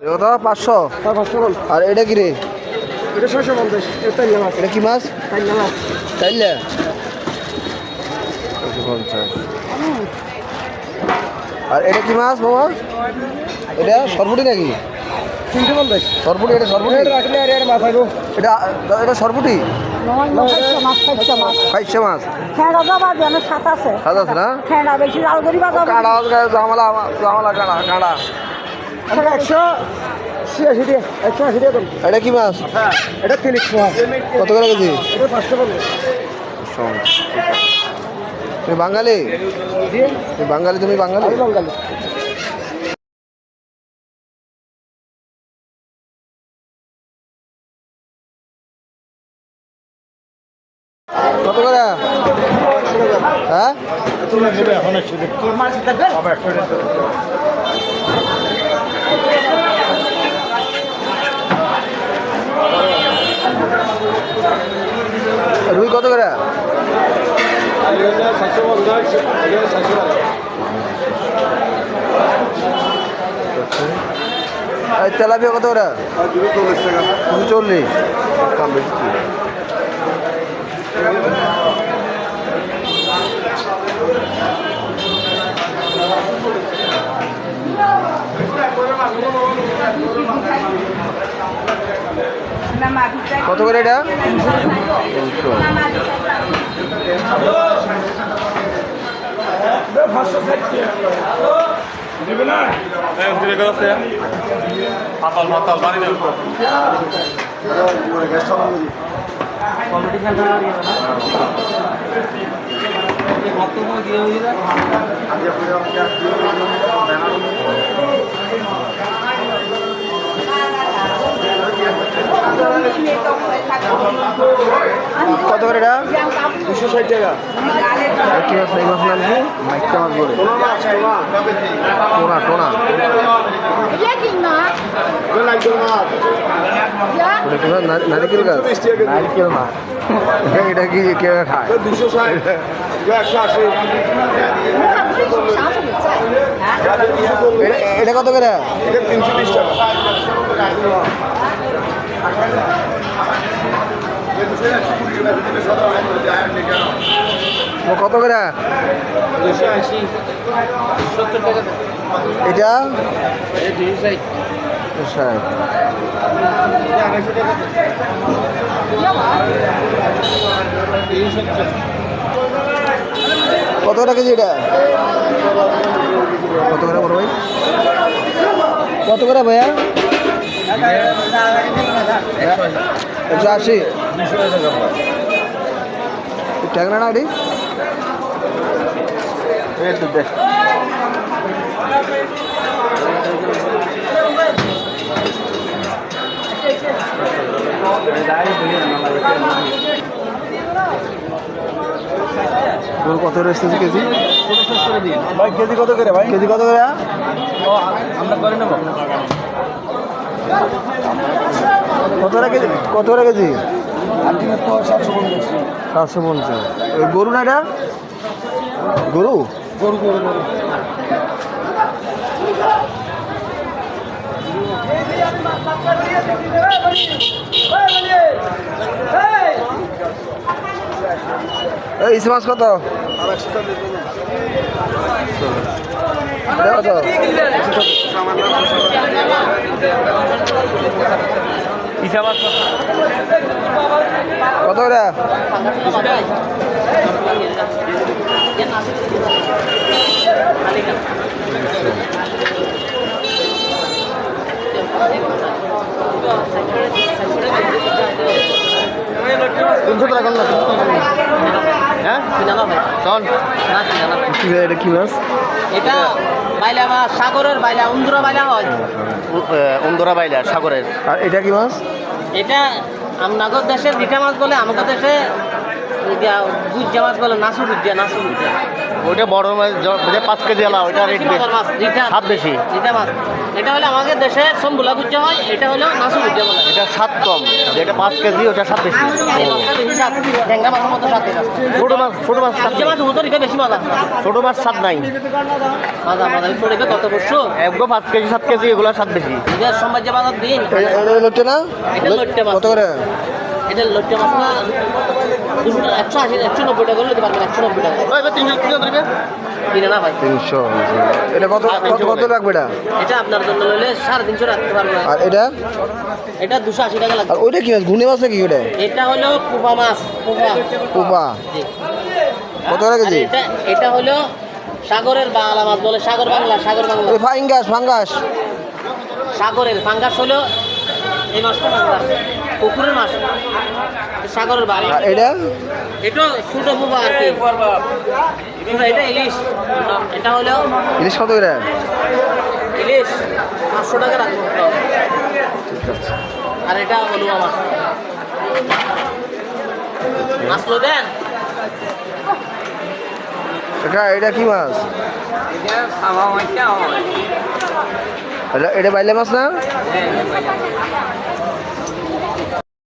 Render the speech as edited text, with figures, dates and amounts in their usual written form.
এটা 500 500 বল। আর এটা কি রে? এটা 650। এটা মাছ। এটা কি মাছ? কাইলা মাছ। চাইলে 650। আর এটা কি মাছ বাবা? এটা সরপুটি নাকি? 350। সরপুটি, এটা সরপুটি? এটা রাখলে আর মাছ আইবো। এটা এটা সরপুটি? খাইছে মাছ সাত আছে না? কাঁড়া জামালা জামালা কাঁড়া কাঁড়া। এটা 180 টাকা। 180 টাকা। এটা কি মাছ? এটা তিলিশ মাছ। কত করে কেজি? এটা 550। তুমি বাঙালি? জি। তুমি বাঙালি? তুমি বাঙালি? আমি বাঙালি। কত করে? হ্যাঁ রুই কত করে? তেলাপিয়া কত করে? 240। কত করে এটা? কত করে এটা? 260 টাকা। কি মাছ? এই মাছ নাম কি? মাইকা মাছ বলে। টোনা টোনা। ওটা কি মাছ? নারিকেল গাছ? নারিকেল মাছ। এটা কি কে খায়? 260, 180। এটা কত করে? এটা 320 টাকা। কত করে? 280, 70 টাকা। এটা 260। 60। কত টাকা কেজি এটা? কত করে বড় ভাই? কত করে ভাইয়া? 180। ট্যাংরা না এটি? কত রয়েছে কেজি? ভাই কেজি কত করে ভাই? কেজি কত করে? আমরা করে নেব। কত টাকা কেজি? কত টাকা কেজি? 750। 750। ওই গরু না এটা? গরু? গরু গরু গরু। এই ইসে মাছ কত? এটা কত? কত করে? হ্যাঁ চল এটা কি মাছ? এটা বাইলা মাছ, সাগরের বাইলা, উন্দুরা বাইলা হয়। উন্দুরা বাইলা সাগরের। আর এটা কি মাছ? এটা আমাদের দেশে মিঠা মাছ বলে, আমাদের দেশে গুজ্জা মাছ বলে নাসু গুজ্জা ওইটা বড় মাছ যে 5 কেজি আলা ওইটা রেট বেশি মাছ স্বাদ বেশি এটা মাছ এটা হলো আমাদের দেশে সম্বুলা গুজ্জা হয় এটা হলো নাসু গুজ্জা বলে এটা স্বাদ কম যেটা 5 কেজি ওটা স্বাদ বেশি এই মাছটা বেশি স্বাদ ট্যাংরা মাছের মতো স্বাদ এটা ছোট মাছ স্বাদ গুজ্জা মাছ মতো এটা বেশি মজা ছোট মাছ স্বাদ নাই মজা ছোট এটা কত বসছো একগো 5 কেজি 7 কেজি এগুলো স্বাদ বেশি এটা সম্বাজ্য বাজার দিন লটে না এটা লট্টে মাছ কত করে এটা লট্টে মাছ না 180 190 টাকা করে দিতে পারবেন 190 টাকা ভাই 300 দিবে কিনে না ভাই 300 এটা কত লাগবে এটা এটা আপনার জন্য হলে 350 রাখতে পারবেন আর এটা এটা 280 টাকা লাগবে আর ওইটা কি মাছ ঘুনে মাছ নাকি ওটা এটা হলো কুপা মাছ কুপা জি কত করে আর কেজি এটা হলো সাগরের বাংলা মাছ বলে সাগর বাংলা ওই ফাঙ্গাস সাগরের ফাঙ্গাস হলো এই মাছটা ফাঙ্গাস পুকুরের মাছ সাগরের বাংলা আর এটা এটা ছোট পুবা আর কি এটা ইলিশ এটা হলো ইলিশ কত করে ইলিশ 500 টাকা রাখবো আর এটা হলুয়া মাছ মাছ লো দেন এটা কি মাছ এটা সাবা মাছটা এটা বাইলে মাছ না